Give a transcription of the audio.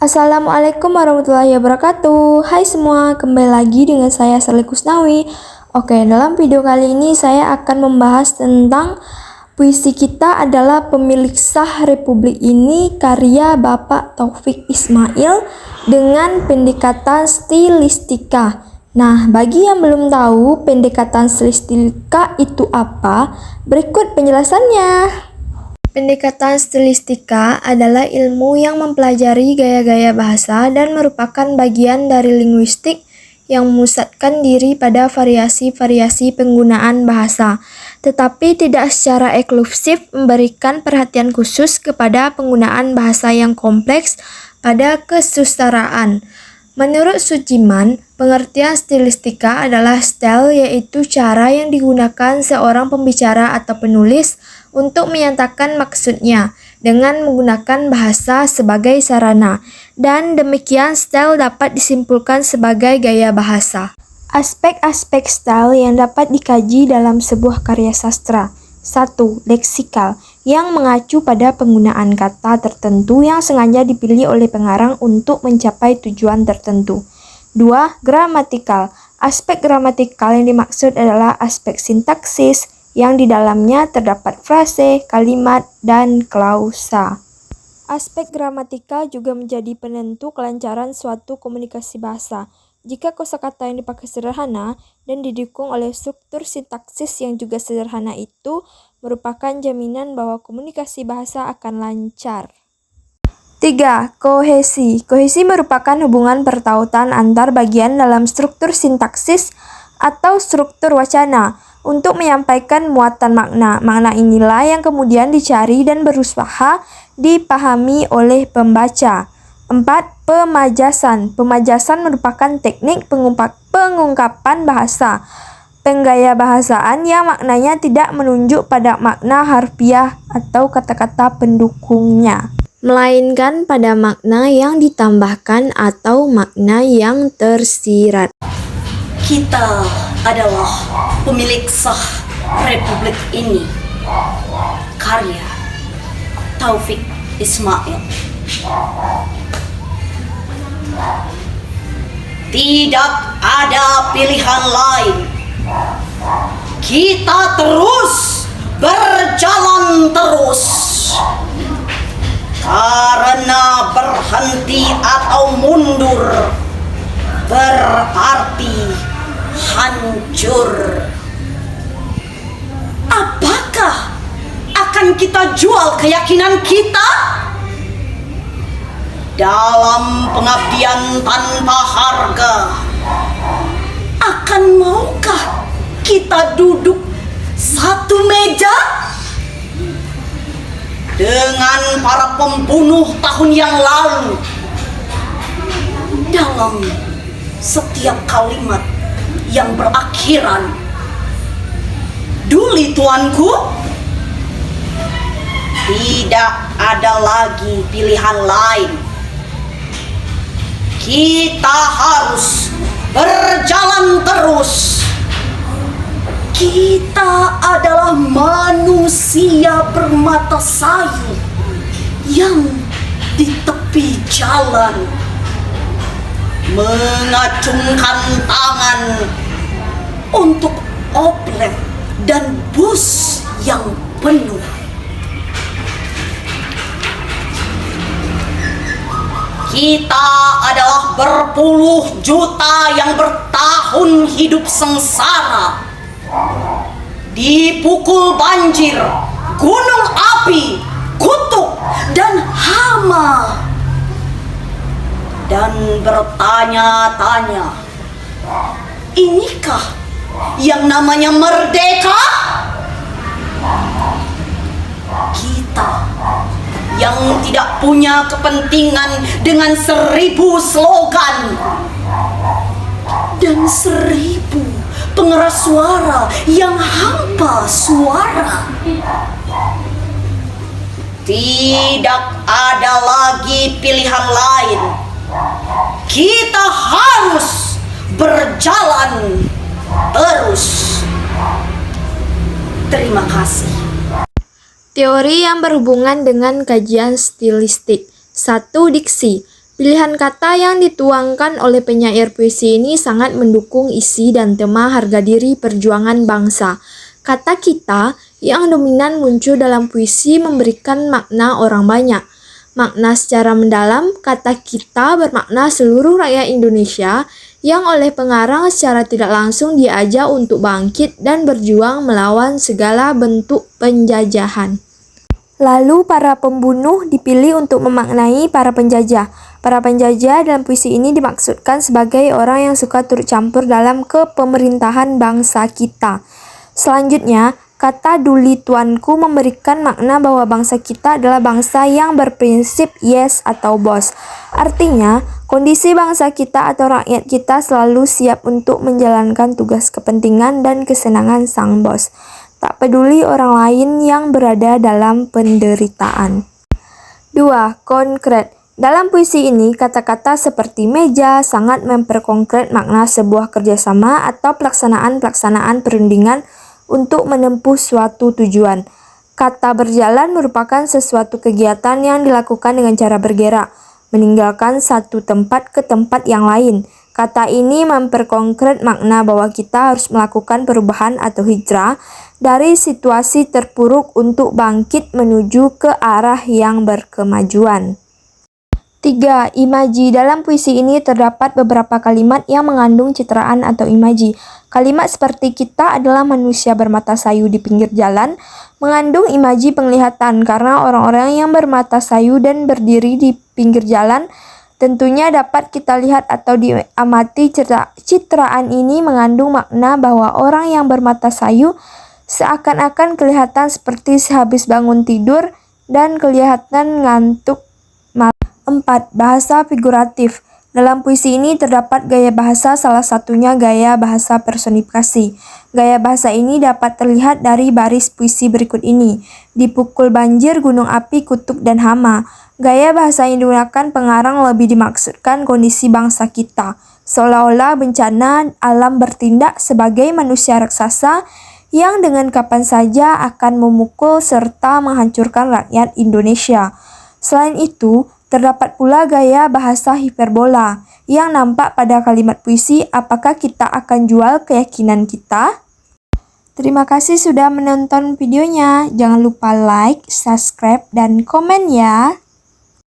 Assalamualaikum warahmatullahi wabarakatuh. Hai semua, kembali lagi dengan saya Sherly Kusnawi. Oke, dalam video kali ini saya akan membahas tentang puisi kita adalah Pemilik Sah Republik ini karya Bapak Taufik Ismail dengan pendekatan stilistika. Nah, bagi yang belum tahu pendekatan stilistika itu apa, berikut penjelasannya. Pendekatan stilistika adalah ilmu yang mempelajari gaya-gaya bahasa dan merupakan bagian dari linguistik yang memusatkan diri pada variasi-variasi penggunaan bahasa, tetapi tidak secara eksklusif memberikan perhatian khusus kepada penggunaan bahasa yang kompleks pada kesusastraan. Menurut Sujiman, pengertian stilistika adalah style, yaitu cara yang digunakan seorang pembicara atau penulis untuk menyatakan maksudnya dengan menggunakan bahasa sebagai sarana, dan demikian style dapat disimpulkan sebagai gaya bahasa. Aspek-aspek style yang dapat dikaji dalam sebuah karya sastra. 1. Leksikal, yang mengacu pada penggunaan kata tertentu yang sengaja dipilih oleh pengarang untuk mencapai tujuan tertentu. 2. Gramatikal, aspek gramatikal yang dimaksud adalah aspek sintaksis, yang di dalamnya terdapat frase, kalimat, dan klausa. Aspek gramatikal juga menjadi penentu kelancaran suatu komunikasi bahasa. Jika kosakata yang dipakai sederhana dan didukung oleh struktur sintaksis yang juga sederhana, itu merupakan jaminan bahwa komunikasi bahasa akan lancar. 3. Kohesi. Kohesi merupakan hubungan pertautan antar bagian dalam struktur sintaksis atau struktur wacana untuk menyampaikan muatan makna. Makna inilah yang kemudian dicari dan berusaha dipahami oleh pembaca. 4. Pemajasan. Pemajasan merupakan teknik pengungkapan bahasa, penggaya bahasaan yang maknanya tidak menunjuk pada makna harfiah atau kata-kata pendukungnya, melainkan pada makna yang ditambahkan atau makna yang tersirat. Kita adalah pemilik sah Republik ini. Karya Taufik Ismail. Tidak ada pilihan lain. Kita terus berjalan terus. Karena berhenti atau mundur berarti hancur. Apakah akan kita jual keyakinan kita? Dalam pengabdian tanpa harga, akan maukah kita duduk satu meja dengan para pembunuh tahun yang lalu? Dalam setiap kalimat yang berakhiran "Duli tuanku", tidak ada lagi pilihan lain. Kita harus berjalan terus. Kita adalah manusia bermata sayu yang di tepi jalan mengacungkan tangan untuk oplet dan bus yang penuh. Kita adalah berpuluh juta yang bertahun hidup sengsara, dipukul banjir, gunung api, kutuk, dan hama, dan bertanya-tanya, inikah yang namanya merdeka? Kita yang tidak punya kepentingan dengan 1000 slogan dan 1000 pengeras suara yang hampa suara. Tidak ada lagi pilihan lain. Kita harus berjalan terus. Terima kasih. Teori yang berhubungan dengan kajian stilistik. 1. Diksi. Pilihan kata yang dituangkan oleh penyair puisi ini sangat mendukung isi dan tema harga diri perjuangan bangsa. Kata kita yang dominan muncul dalam puisi memberikan makna orang banyak. Makna secara mendalam, kata kita bermakna seluruh rakyat Indonesia yang oleh pengarang secara tidak langsung diajak untuk bangkit dan berjuang melawan segala bentuk penjajahan. Lalu para pembunuh dipilih untuk memaknai para penjajah. Para penjajah dalam puisi ini dimaksudkan sebagai orang yang suka turut campur dalam kepemerintahan bangsa kita. Selanjutnya, kata duli tuanku memberikan makna bahwa bangsa kita adalah bangsa yang berprinsip yes atau bos. Artinya, kondisi bangsa kita atau rakyat kita selalu siap untuk menjalankan tugas kepentingan dan kesenangan sang bos. Tak peduli orang lain yang berada dalam penderitaan. 2. Konkret. Dalam puisi ini, kata-kata seperti meja sangat memperkonkret makna sebuah kerjasama atau pelaksanaan perundingan untuk menempuh suatu tujuan. Kata berjalan merupakan sesuatu kegiatan yang dilakukan dengan cara bergerak, meninggalkan satu tempat ke tempat yang lain. Kata ini memperkonkret makna bahwa kita harus melakukan perubahan atau hijrah dari situasi terpuruk untuk bangkit menuju ke arah yang berkemajuan. 3. Imaji. Dalam puisi ini terdapat beberapa kalimat yang mengandung citraan atau imaji. Kalimat seperti kita adalah manusia bermata sayu di pinggir jalan mengandung imaji penglihatan karena orang-orang yang bermata sayu dan berdiri di pinggir jalan tentunya dapat kita lihat atau diamati. Citraan ini mengandung makna bahwa orang yang bermata sayu seakan-akan kelihatan seperti sehabis bangun tidur dan kelihatan ngantuk malam. 4. Bahasa figuratif. Dalam puisi ini terdapat gaya bahasa, salah satunya gaya bahasa personifikasi. Gaya bahasa ini dapat terlihat dari baris puisi berikut ini. Dipukul banjir, gunung api, kutub, dan hama. Gaya bahasa yang digunakan pengarang lebih dimaksudkan kondisi bangsa kita. Seolah-olah bencana alam bertindak sebagai manusia raksasa yang dengan kapan saja akan memukul serta menghancurkan rakyat Indonesia. Selain itu, terdapat pula gaya bahasa hiperbola yang nampak pada kalimat puisi. Apakah kita akan jual keyakinan kita? Terima kasih sudah menonton videonya. Jangan lupa like, subscribe, dan komen ya.